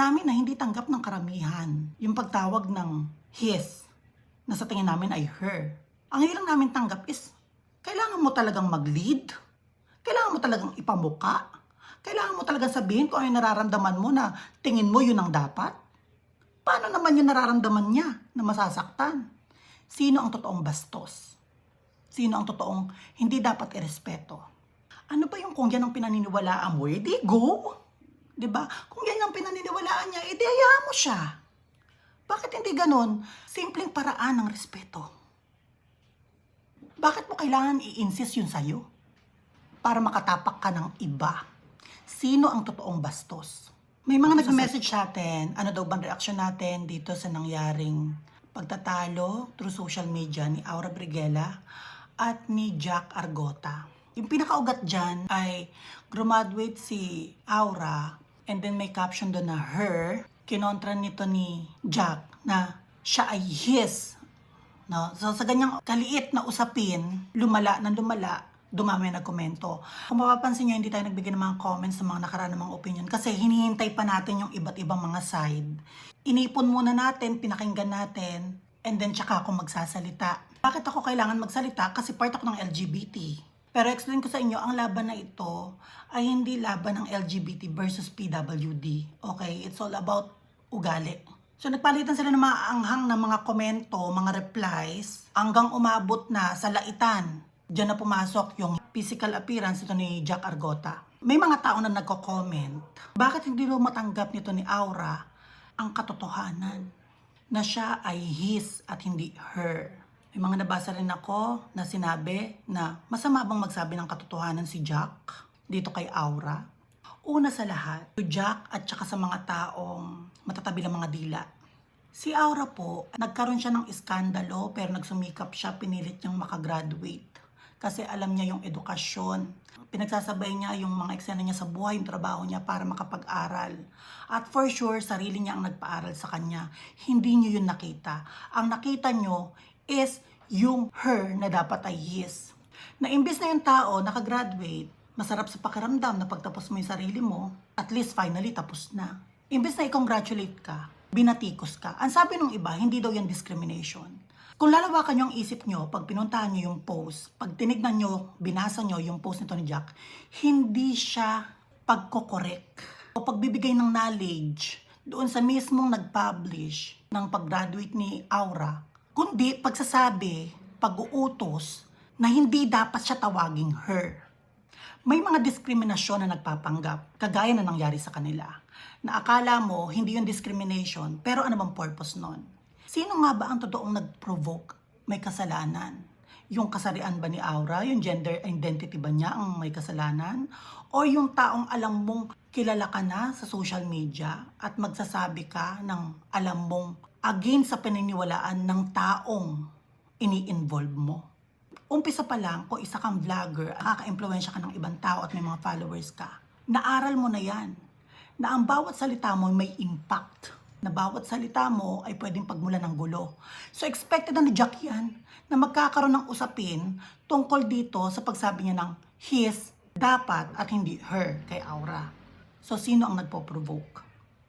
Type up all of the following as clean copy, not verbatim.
namin na hindi tanggap ng karamihan yung pagtawag ng his na sa tingin namin ay her. Ang ilang namin tanggap is, kailangan mo talagang mag-lead? Kailangan mo talagang ipamuka? Kailangan mo talagang sabihin kung ano yung nararamdaman mo na tingin mo yun ang dapat? Paano naman yung nararamdaman niya na masasaktan? Sino ang totoong bastos? Sino ang totoong hindi dapat irespeto? Ano ba yung kung yan ang pinaniniwalaan mo? Edi go! Diba? Kung yan ang pinaniniwalaan niya, edi hayaan mo siya. Bakit hindi ganun? Simpleng paraan ng respeto. Bakit mo kailangan i-insist yun sa'yo? Para makatapak ka ng iba. Sino ang totoong bastos? May mga nag-message sa atin, ano daw bang reaksyon natin dito sa nangyaring pagtatalo through social media ni Aura Briguela at ni Jack Argota. Yung pinakaugat dyan ay graduate si Aura and then may caption doon na her, kinontra nito ni Jack na siya ay his. No? So sa ganyang kaliit na usapin, lumala, dumami na nagkomento. Kung mapapansin nyo, hindi tayo nagbigay ng mga comments sa mga nakaraan ng mga opinion kasi hinihintay pa natin yung iba't ibang mga side. Inipon muna natin, pinakinggan natin, and then tsaka ako magsasalita. Bakit ako kailangan magsalita? Kasi part ako ng LGBT. Pero explain ko sa inyo, ang laban na ito ay hindi laban ng LGBT versus PWD. Okay? It's all about ugali. So nagpalitan sila ng mga anghang na mga komento, mga replies, hanggang umabot na sa laitan. Diyan na pumasok yung physical appearance ito ni Jack Argota. May mga tao na nagko-comment, bakit hindi mo matanggap nito ni Aura ang katotohanan na siya ay his at hindi her. May mga nabasa rin ako na sinabi na masama bang magsabi ng katotohanan si Jack dito kay Aura. Una sa lahat, si Jack at saka sa mga taong matatabi ng mga dila. Si Aura po, nagkaroon siya ng iskandalo pero nagsumikap siya, pinilit niyang makagraduate. Kasi alam niya yung edukasyon. Pinagsasabay niya yung mga eksena niya sa buhay, yung trabaho niya para makapag-aral. At for sure, sarili niya ang nagpaaral sa kanya. Hindi niyo yun nakita. Ang nakita niyo is yung her na dapat ay his. Na imbis na yung tao nakagraduate, masarap sa pakiramdam na pagtapos mo yung sarili mo, at least finally tapos na. Imbis na i-congratulate ka, binatikos ka. Ang sabi ng iba, hindi daw yan discrimination. Kung lalawakan nyo ang isip nyo, pag pinuntahan nyo yung post, pag tinignan nyo, binasa nyo yung post nito ni Jack, hindi siya pagkokorek o pagbibigay ng knowledge doon sa mismong nag-publish ng pag-graduate ni Aura, kundi pagsasabi, pag-uutos na hindi dapat siya tawaging her. May mga diskriminasyon na nagpapanggap, kagaya na nangyari sa kanila, na akala mo hindi yung discrimination, pero ano bang purpose nun? Sino nga ba ang totoong nag-provoke? May kasalanan? Yung kasarian ba ni Aura? Yung gender identity ba niya ang may kasalanan? O yung taong alam mong kilala ka na sa social media at magsasabi ka ng alam mong against sa paniniwalaan ng taong ini-involve mo? Umpisa pa lang, kung isa kang vlogger, nakaka-impluwensya ka ng ibang tao at may mga followers ka, naaral mo na yan, na ang bawat salita mo may impact. Na bawat salita mo ay pwedeng pagmulan ng gulo. So expected na ni Jack yan na magkakaroon ng usapin tungkol dito sa pagsabi niya ng his, dapat at hindi her kay Aura. So sino ang nagpo-provoke?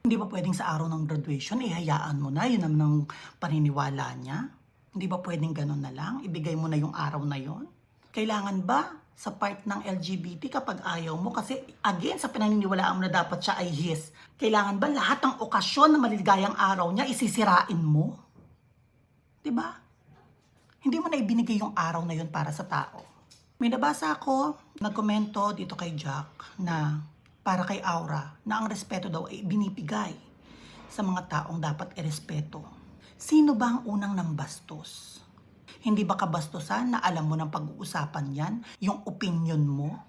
Hindi ba pwedeng sa araw ng graduation, ihayaan mo na, yun naman ang paniniwala niya? Hindi ba pwedeng ganun na lang? Ibigay mo na yung araw na yon? Kailangan ba sa part ng LGBT kapag ayaw mo? Kasi again, sa pinaniniwalaan mo na dapat siya ay his, kailangan ba lahat ng okasyon na maligayang araw niya isisirain mo? Diba? Hindi mo na ibinigay yung araw na yun para sa tao. May nabasa ako, nagkomento dito kay Jack na para kay Aura na ang respeto daw ay binibigay sa mga taong dapat irespeto. Sino ba ang unang nambastos? Hindi ba kabastusan na alam mo ng pag-uusapan yan, yung opinion mo?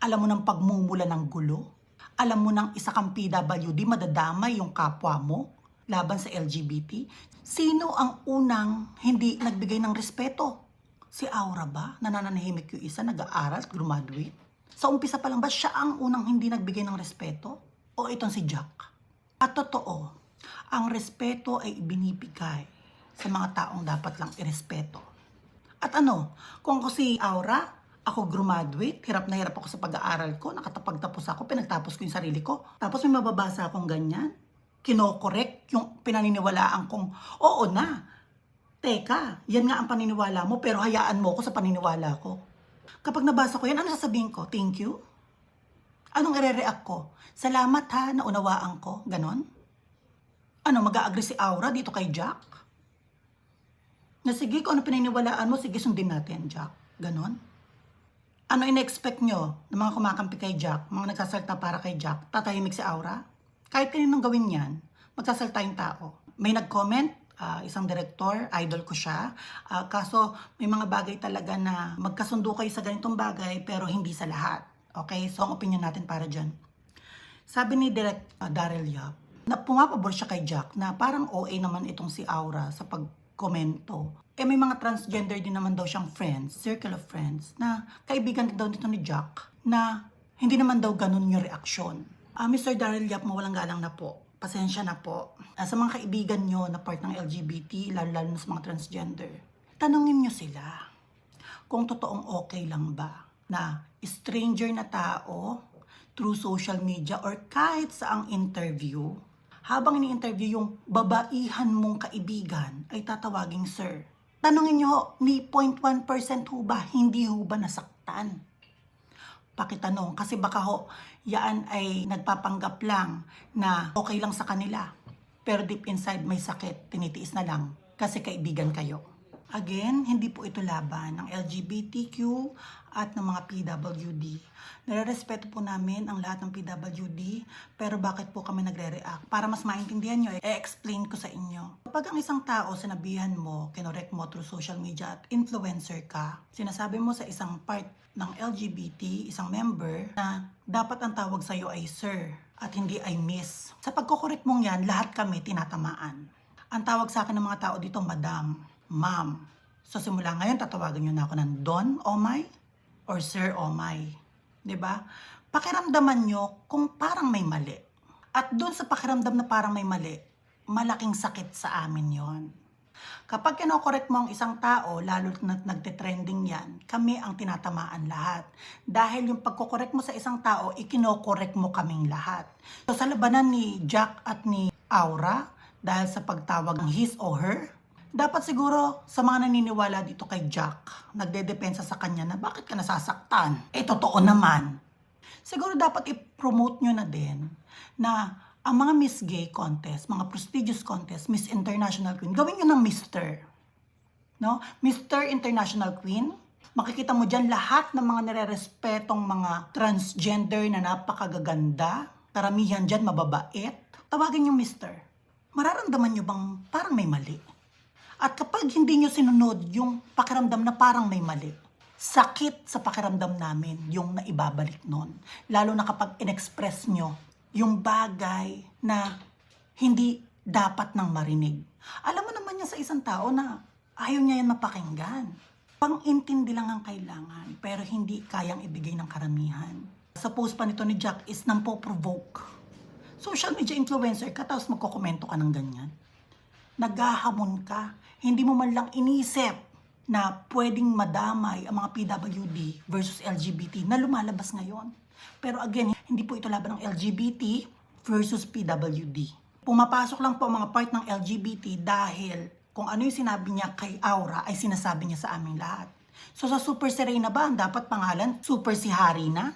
Alam mo ng pagmumula ng gulo? Alam mo ng isa kang PWD, madadamay yung kapwa mo laban sa LGBT? Sino ang unang hindi nagbigay ng respeto? Si Aura ba? Nananahimik yung isa, nag-aaral, graduate? Sa umpisa pa lang ba siya ang unang hindi nagbigay ng respeto? O itong si Jack? At totoo, ang respeto ay ibinibigay sa mga taong dapat lang irespeto. At ano, kung ako si Aura, ako graduate, hirap na hirap ako sa pag-aaral ko, nakatapagtapos ako, pinagtapos ko yung sarili ko, tapos may mababasa akong ganyan, kinokorek yung pinaniniwalaan kong, oo na, teka, yan nga ang paniniwala mo, pero hayaan mo ko sa paniniwala ko. Kapag nabasa ko yan, ano sasabihin ko? Thank you? Anong ire-react ko? Salamat ha, naunawaan ko. Ganon? Ano, mag-a-agree si Aura dito kay Jack? Na sige, kung ano pininiwalaan mo, sige, sundin natin, Jack. Ganon? Ano in-expect nyo ng mga kumakampi kay Jack, mga nagsasalta para kay Jack, tatahimik si Aura? Kahit kaninong gawin yan, magsasalta yung tao. May nag-comment, isang director, idol ko siya. Kaso may mga bagay talaga na magkasundo kayo sa ganitong bagay pero hindi sa lahat. Okay? So ang opinion natin para dyan. Sabi ni Direct Daryl Yap, na pumapabor siya kay Jack na parang OA naman itong si Aura sa pagkomento. May mga transgender din naman daw siyang friends, circle of friends, na kaibigan daw nito ni Jack na hindi naman daw ganun yung reaksyon. Mr. Daryl Yap, mawalang galang na po. Pasensya na po. Sa mga kaibigan nyo na part ng LGBT, lalo na sa mga transgender, tanungin nyo sila kung totoong okay lang ba na stranger na tao through social media or kahit saang interview, habang ini-interview yung babaihan mong kaibigan ay tatawaging sir. Tanungin nyo, ni 0.1% ho ba, hindi ho ba nasaktan? Pakitanong, kasi baka ho, yan ay nagpapanggap lang na okay lang sa kanila. Pero deep inside may sakit, tinitiis na lang kasi kaibigan kayo. Again, hindi po ito laban ng LGBTQ at ng mga PWD. Nare-respeto po namin ang lahat ng PWD, pero bakit po kami nagre-react? Para mas maintindihan nyo, i-explain ko sa inyo. Kapag ang isang tao sinabihan mo, kinorek mo through social media at influencer ka, sinasabi mo sa isang part ng LGBT, isang member, na dapat ang tawag sa'yo ay sir at hindi ay miss. Sa pagkukorek mong yan, lahat kami tinatamaan. Ang tawag sa akin ng mga tao dito, madam, ma'am. So simula ngayon, tatawagan nyo na ako ng Don Omay or Sir Omay. 'Di ba? Pakiramdaman nyo kung parang may mali. At doon sa pakiramdam na parang may mali, malaking sakit sa amin yon. Kapag kinokorek mo ang isang tao, lalo na nagte-trending yan, kami ang tinatamaan lahat. Dahil yung pagkokorek mo sa isang tao, ikinokorek mo kaming lahat. So sa labanan ni Jack at ni Aura, dahil sa pagtawag ng his or her, dapat siguro sa mga naniniwala dito kay Jack, nagdedepensa sa kanya na bakit ka nasasaktan? Totoo naman. Siguro dapat i-promote nyo na din na ang mga Miss Gay contest, mga prestigious contest, Miss International Queen, gawin nyo ng Mr. No? Mr. International Queen. Makikita mo dyan lahat ng mga nire-respetong mga transgender na napakagaganda. Karamihan dyan mababait. Tawagin yung Mr. Mararamdaman nyo bang parang may mali? At kapag hindi nyo sinunod yung pakiramdam na parang may mali, sakit sa pakiramdam namin yung naibabalik nun. Lalo na kapag in-express nyo yung bagay na hindi dapat nang marinig. Alam mo naman yan sa isang tao na ayaw niya yan mapakinggan. Pang-intindi lang ang kailangan, pero hindi kayang ibigay ng karamihan. Sa post pa nito ni Jack is nampo-provoke. Social media influencer ka, tapos magkokomento ka ng ganyan. Naghahamon ka, hindi mo man lang inisip na pwedeng madamay ang mga PWD versus LGBT na lumalabas ngayon. Pero again, hindi po ito laban ng LGBT versus PWD. Pumapasok lang po ang mga part ng LGBT dahil kung ano yung sinabi niya kay Aura ay sinasabi niya sa aming lahat. So sa Super Serena ba ang dapat pangalan? Super si Harina?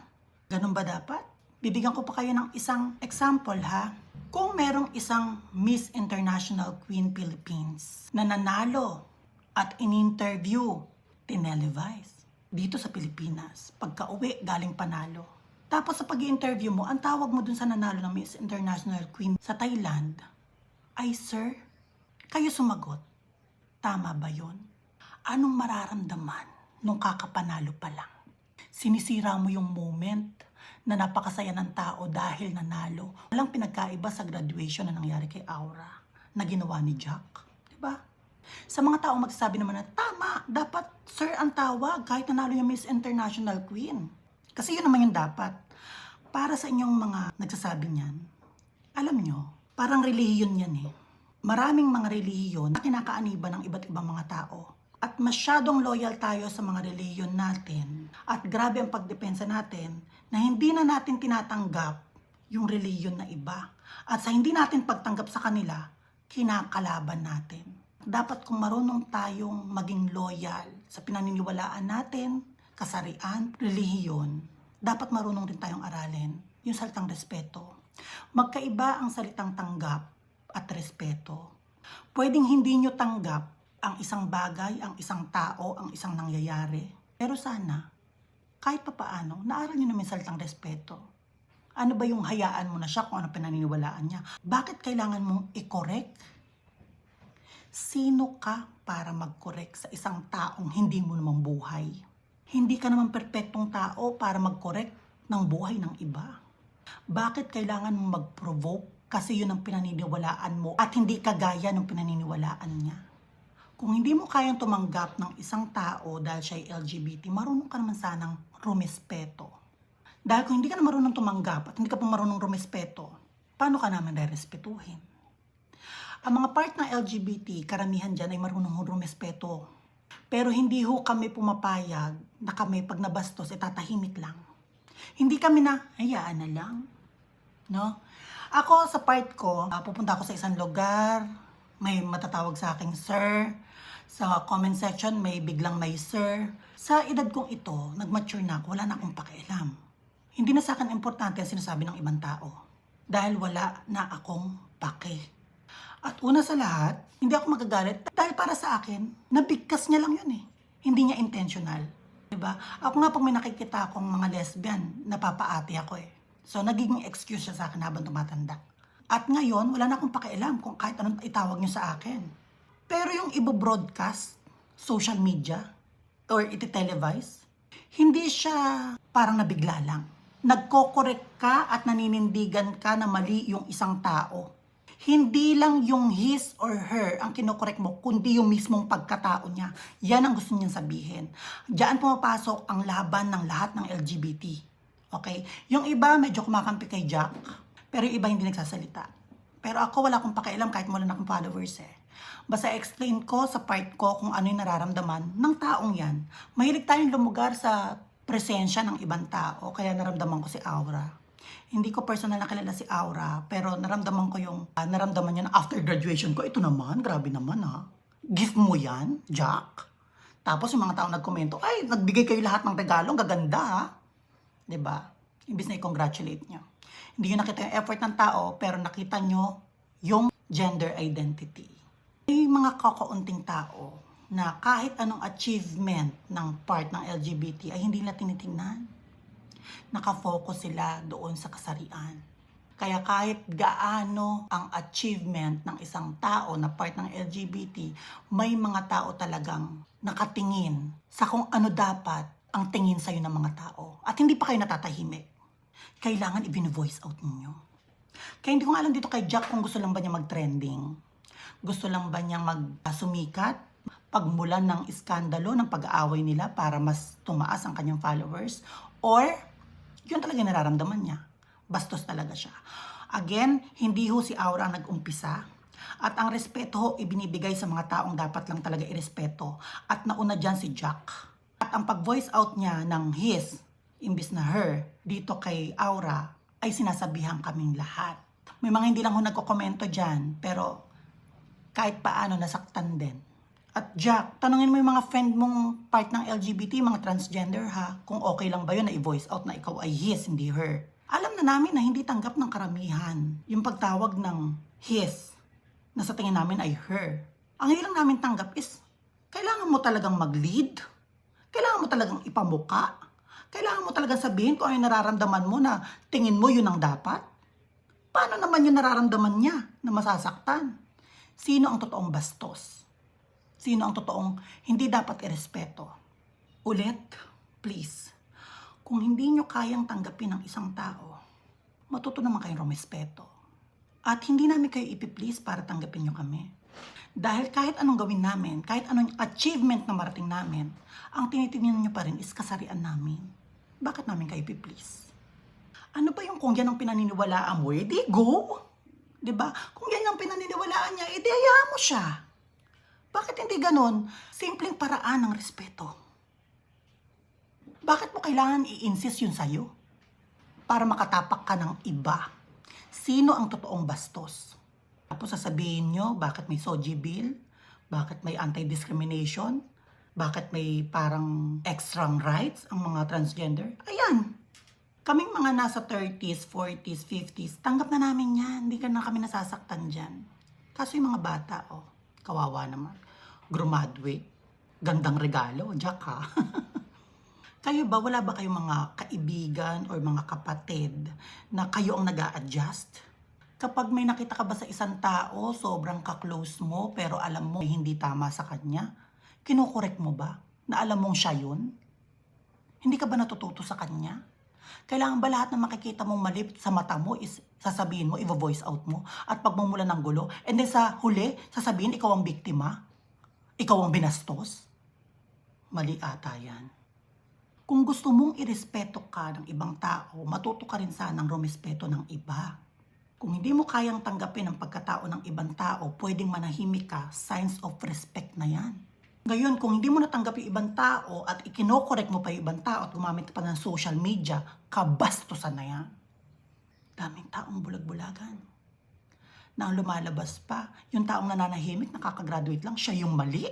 Ganun ba dapat? Bibigyan ko pa kayo ng isang example ha. Kung merong isang Miss International Queen Philippines na nanalo at in-interview, tinelevise dito sa Pilipinas, pagka-uwi galing panalo. Tapos sa pag-i-interview mo, ang tawag mo dun sa nanalo ng Miss International Queen sa Thailand ay, sir, kayo sumagot. Tama ba yon? Anong mararamdaman nung kakapanalo pa lang? Sinisira mo yung moment na napakasaya ng tao dahil nanalo. Walang pinagkaiba sa graduation na nangyari kay Aura na ginawa ni Jack. Diba? Sa mga tao magsasabi naman na, tama, dapat sir ang tawag kahit nanalo yung Miss International Queen. Kasi yun naman yung dapat. Para sa inyong mga nagsasabi niyan, alam nyo, parang relihiyon yan eh. Maraming mga relihiyon na kinakaaniba ng iba't ibang mga tao. At masyadong loyal tayo sa mga relihiyon natin. At grabe ang pagdepensa natin na hindi na natin tinatanggap yung relihiyon na iba. At sa hindi natin pagtanggap sa kanila, kinakalaban natin. Dapat kung marunong tayong maging loyal sa pinaniniwalaan natin, kasarian, relihiyon, dapat marunong din tayong aralin yung salitang respeto. Magkaiba ang salitang tanggap at respeto. Pwedeng hindi nyo tanggap ang isang bagay, ang isang tao, ang isang nangyayari. Pero sana, kahit papaano, naaral nyo naman salitang respeto. Ano ba yung hayaan mo na siya kung ano pinaniniwalaan niya? Bakit kailangan mong i-correct? Sino ka para mag-correct sa isang taong hindi mo namang buhay? Hindi ka naman perpektong tao para mag-correct ng buhay ng iba. Bakit kailangan mong mag-provoke? Kasi yun ang pinaniniwalaan mo at hindi kagaya ng pinaniniwalaan niya. Kung hindi mo kayang tumanggap ng isang tao dahil siya'y LGBT, marunong ka naman sanang rumespeto. Dahil kung hindi ka na marunong tumanggap at hindi ka pa marunong rumespeto, paano ka naman rerespetuhin? Ang mga part ng LGBT, karamihan dyan ay marunong rumespeto. Pero hindi ho kami pumapayag na kami pag nabastos, tatahimik lang. Hindi kami na, hayaan na lang. No? Ako sa part ko, pupunta ako sa isang lugar, may matatawag sa aking sir. Sa comment section, may biglang may sir. Sa edad kong ito, nag-mature na ako, wala na akong pakialam. Hindi na sa akin importante ang sinasabi ng ibang tao. Dahil wala na akong pake. At una sa lahat, hindi ako magagalit dahil para sa akin, nabigkas niya lang yun eh. Hindi niya intentional. Diba? Ako nga pag may nakikita akong mga lesbian, napapaati ako eh. So nagiging excuse siya sa akin habang tumatanda. At ngayon, wala na akong pakialam kung kahit anong itawag niyo sa akin. Pero yung ibo-broadcast, social media, or iti-televise, hindi siya parang nabigla lang. Nagko-correct ka at naninindigan ka na mali yung isang tao. Hindi lang yung his or her ang kinokorek mo, kundi yung mismong pagkatao niya. Yan ang gusto niyang sabihin. Diyan pumapasok ang laban ng lahat ng LGBT. Okay? Yung iba medyo kumakampi kay Jack, pero yung iba hindi nagsasalita. Pero ako wala akong pakialam kahit wala na akong followers eh. Basta explain ko sa part ko kung ano yung nararamdaman ng taong yan. Mahilig tayong lumugar sa presensya ng ibang tao, kaya naramdaman ko si Aura. Hindi ko personal na kilala si Aura, pero naramdaman ko yung naramdaman niya na after graduation ko, ito naman, grabe naman ha. Gift mo yan, Jack? Tapos yung mga taong nagkomento, ay, nagbigay kayo lahat ng regalo, gaganda ha. Diba? Imbis na i-congratulate niyo. Hindi nyo nakita yung effort ng tao, pero nakita nyo yung gender identity. May mga kakaunting tao na kahit anong achievement ng part ng LGBT ay hindi nila tinitingnan. Nakafocus sila doon sa kasarian. Kaya kahit gaano ang achievement ng isang tao na part ng LGBT, may mga tao talagang nakatingin sa kung ano dapat ang tingin sa'yo ng mga tao. At hindi pa kayo natatahimik. Kailangan i-voice out ninyo. Kaya hindi ko nga alam dito kay Jack kung gusto lang ba niya mag-trending. Gusto lang ba niyang mag-sumikat? Pagmulan ng iskandalo ng pag-aaway nila para mas tumaas ang kanyang followers, or yun talaga nararamdaman niya. Bastos talaga siya. Again, hindi ho si Aura ang nag-umpisa. At ang respeto ho ibinibigay sa mga taong dapat lang talaga irespeto. At nauna dyan si Jack. At ang pag-voice out niya ng his, imbis na her, dito kay Aura, ay sinasabihan kaming lahat. May mga hindi lang ho nagko-komento dyan, pero kahit paano nasaktan din. At Jack, tanungin mo yung mga friend mong part ng LGBT, mga transgender ha, kung okay lang ba yun na i-voice out na ikaw ay his, hindi her. Alam na namin na hindi tanggap ng karamihan yung pagtawag ng his, na sa tingin namin ay her. Ang ilang namin tanggap is, kailangan mo talagang mag-lead, kailangan mo talagang ipamuka, kailangan mo talagang sabihin kung ano yung nararamdaman mo na tingin mo yun ang dapat. Paano naman yung nararamdaman niya na masasaktan? Sino ang totoong bastos? Sino ang totoong hindi dapat irespeto? Ulit, please, kung hindi nyo kayang tanggapin ang isang tao, matuto naman kayong rumespeto. At hindi namin kayo ipiplease para tanggapin nyo kami. Dahil kahit anong gawin namin, kahit anong achievement na marating namin, ang tinitingnan nyo pa rin is kasarian namin. Bakit namin kayo ipiplease? Ano ba yung kung yan ang pinaniniwalaan mo, edi go! Diba? Kung yan ang pinaniniwalaan niya, edi hayaan mo siya. Bakit hindi ganun? Simpleng paraan ng respeto. Bakit mo kailangan i-insist yun sa'yo? Para makatapak ka ng iba. sino ang totoong bastos. Tapos sasabihin nyo, bakit may SOGI bill? Bakit may anti-discrimination? Bakit may parang extra rights ang mga transgender? Ayan, kaming mga nasa 30s, 40s, 50s, tanggap na namin yan. Hindi ka na kami nasasaktan dyan. Kaso yung mga bata, kawawa naman. Graduate, gandang regalo, Jack ha. Kayo ba, wala ba kayong mga kaibigan or mga kapatid na kayo ang nag-a-adjust? Kapag may nakita ka ba sa isang tao, sobrang ka-close mo, pero alam mo hindi tama sa kanya, kinukorek mo ba na alam mong siya yun? Hindi ka ba natututo sa kanya? Kailangan ba lahat na makikita mong mali sa mata mo is sasabihin mo, i-voice out mo, at pagmumula ng gulo, and then sa huli, sasabihin ikaw ang biktima? Ikaw ang binastos? Mali ata yan. Kung gusto mong irespeto ka ng ibang tao, matuto ka rin sanang rumispeto ng iba. Kung hindi mo kayang tanggapin ang pagkatao ng ibang tao, pwedeng manahimik ka, signs of respect na yan. Ngayon, kung hindi mo natanggap yung ibang tao at ikinokorek mo pa yung ibang tao at gumamit pa ng social media, kabastusan na yan. Daming taong bulag-bulagan. Na ang lumalabas pa, yung taong nananahimik, nakakagraduate lang, siya yung mali.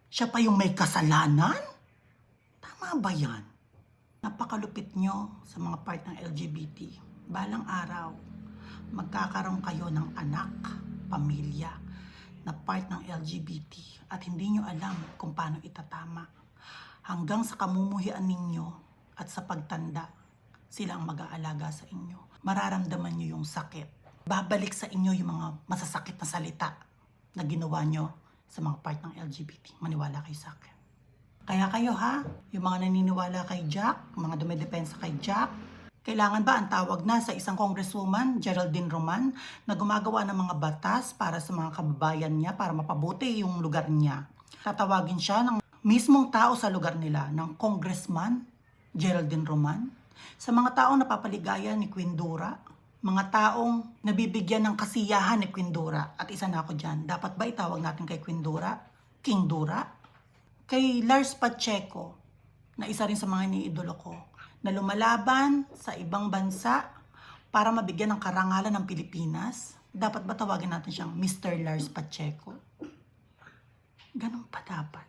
Siya pa yung may kasalanan. Tama ba yan? Napakalupit nyo sa mga part ng LGBT. Balang araw, magkakaroon kayo ng anak, pamilya, na part ng LGBT at hindi nyo alam kung paano itatama. Hanggang sa kamumuhian ninyo at sa pagtanda, sila ang mag-aalaga sa inyo. Mararamdaman nyo yung sakit. Babalik sa inyo yung mga masasakit na salita na ginawa nyo sa mga part ng LGBT. Maniwala kayo sa akin. Kaya kayo ha, yung mga naniniwala kay Jack, mga dumidepensa kay Jack, kailangan ba ang tawag na sa isang congresswoman, Geraldine Roman, na gumagawa ng mga batas para sa mga kababayan niya para mapabuti yung lugar niya? Tatawagin siya ng mismong tao sa lugar nila, ng Congressman Geraldine Roman. Sa mga taong napapaligaya ni Queen Dura, mga taong nabibigyan ng kasiyahan ni Queen Dura, at isa na ako dyan, dapat ba itawag natin kay Queen Dura, King Dura? Kay Lars Pacheco, na isa rin sa mga iniidolo ko, na lumalaban sa ibang bansa para mabigyan ng karangalan ng Pilipinas, dapat ba tawagin natin siyang Mr. Lars Pacheco? Ganun pa dapat.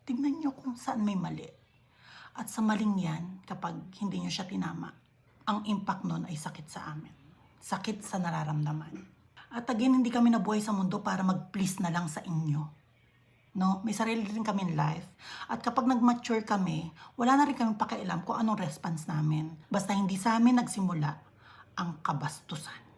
Tingnan nyo kung saan may mali. At sa maling yan, kapag hindi nyo siya tinama, ang impact nun ay sakit sa amin. Sakit sa nararamdaman. At again, hindi kami nabuhay sa mundo para mag-please na lang sa inyo. No, may sarili rin kami in life. At kapag nag-mature kami, wala na rin kami pakialam kung anong response namin. Basta hindi sa amin nagsimula ang kabastusan.